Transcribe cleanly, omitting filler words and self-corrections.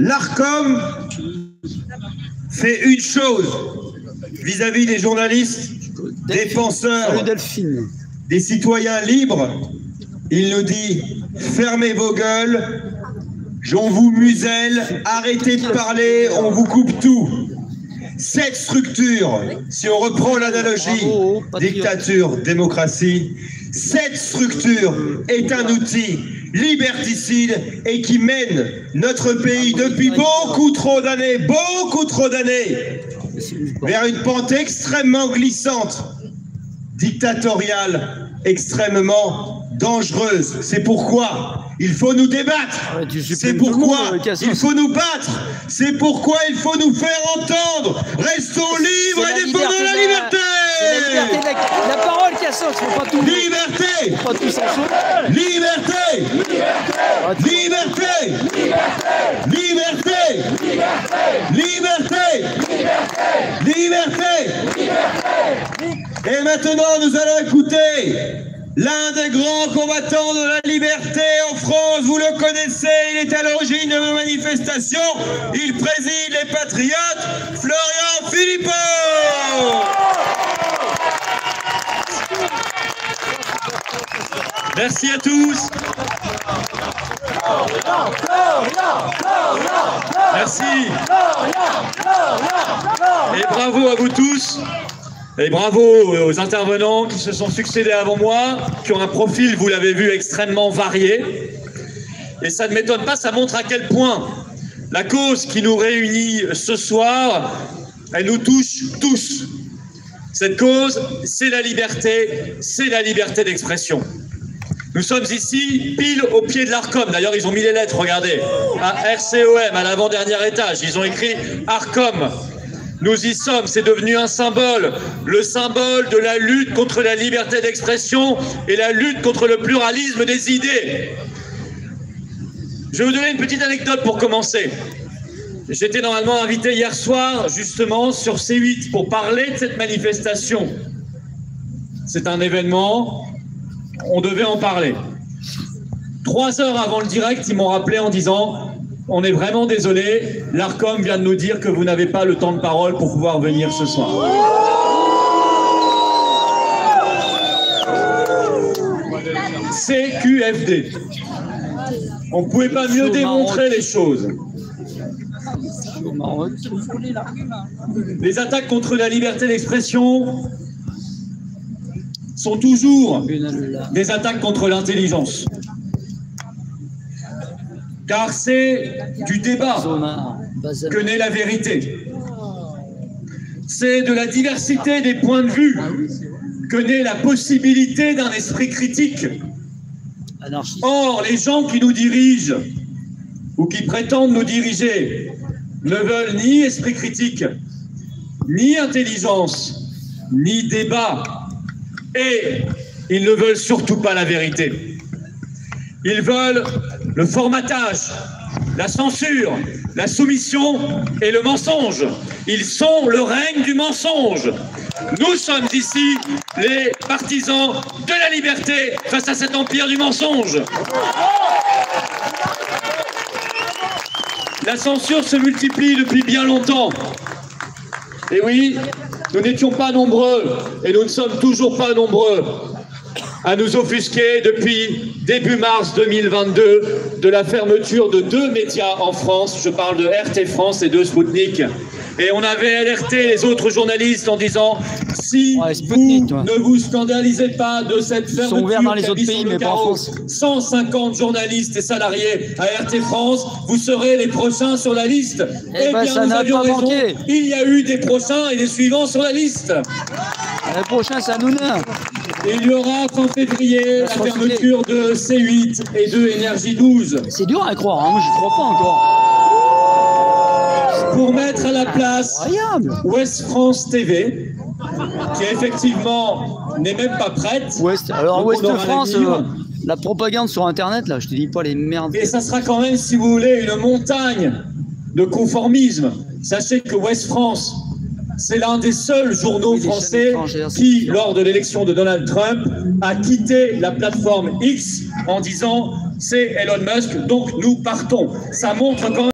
L'Arcom fait une chose vis-à-vis des journalistes, des penseurs, des citoyens libres. Il nous dit « Fermez vos gueules, on vous muselle, arrêtez de parler, on vous coupe tout ». Cette structure, si on reprend l'analogie dictature-démocratie, cette structure est un outil liberticide et qui mène notre pays depuis beaucoup trop d'années, vers une pente extrêmement glissante, dictatoriale, extrêmement dangereuse. C'est pourquoi il faut nous débattre, c'est pourquoi il faut nous battre, c'est pourquoi il faut nous faire entendre. Restons libres et défendons la liberté. La parole qui assaut, faut pas tout. Liberté. Faut pas tout s'assaut. Liberté. Liberté. Liberté. Liberté. Liberté. Et maintenant, nous allons écouter l'un des grands combattants de la liberté en France. Vous le connaissez, il est à l'origine de nos manifestations. Il préside les Patriotes, Florian Philippot. Merci à tous. Merci. Et bravo à vous tous. Et bravo aux intervenants qui se sont succédés avant moi, qui ont un profil, vous l'avez vu, extrêmement varié. Et ça ne m'étonne pas, ça montre à quel point la cause qui nous réunit ce soir, elle nous touche tous. Cette cause, c'est la liberté d'expression. Nous sommes ici, pile au pied de l'Arcom. D'ailleurs, ils ont mis les lettres, regardez, à RCOM, à l'avant-dernier étage. Ils ont écrit Arcom. Nous y sommes, c'est devenu un symbole, le symbole de la lutte contre la liberté d'expression et la lutte contre le pluralisme des idées. Je vais vous donner une petite anecdote pour commencer. J'étais normalement invité hier soir, justement, sur C8 pour parler de cette manifestation. C'est un événement, on devait en parler. 3 heures avant le direct, ils m'ont rappelé en disant... On est vraiment désolé, l'Arcom vient de nous dire que vous n'avez pas le temps de parole pour pouvoir venir ce soir. CQFD. On ne pouvait pas mieux démontrer les choses. Les attaques contre la liberté d'expression sont toujours des attaques contre l'intelligence. Car c'est du débat que naît la vérité. C'est de la diversité des points de vue que naît la possibilité d'un esprit critique. Or, les gens qui nous dirigent, ou qui prétendent nous diriger, ne veulent ni esprit critique, ni intelligence, ni débat. Et ils ne veulent surtout pas la vérité. Ils veulent le formatage, la censure, la soumission et le mensonge. Ils sont le règne du mensonge. Nous sommes ici les partisans de la liberté face à cet empire du mensonge. La censure se multiplie depuis bien longtemps. Et oui, nous n'étions pas nombreux, et nous ne sommes toujours pas nombreux, à nous offusquer depuis début mars 2022 de la fermeture de 2 médias en France. Je parle de RT France et de Sputnik. Et on avait alerté les autres journalistes en disant si vous ne vous scandalisez pas de cette fermeture dans les autres pays, mais pas en France. 150 journalistes et salariés à RT France, vous serez les prochains sur la liste. Eh bien, nous avions raison. Il y a eu des prochains et des suivants sur la liste. Le prochain, c'est Hanouna. Il y aura fin février la fermeture de C8 et de Énergie 12. C'est dur à croire, hein. Moi je crois pas encore. Pour mettre à la place Ouest France TV, qui effectivement n'est même pas prête. Alors Ouest France, la propagande sur Internet, là, je te dis pas les merdes. Et ça sera quand même, si vous voulez, une montagne de conformisme. Sachez que Ouest France, c'est l'un des seuls journaux français qui, lors de l'élection de Donald Trump, a quitté la plateforme X en disant « c'est Elon Musk, donc nous partons ». Ça montre quand même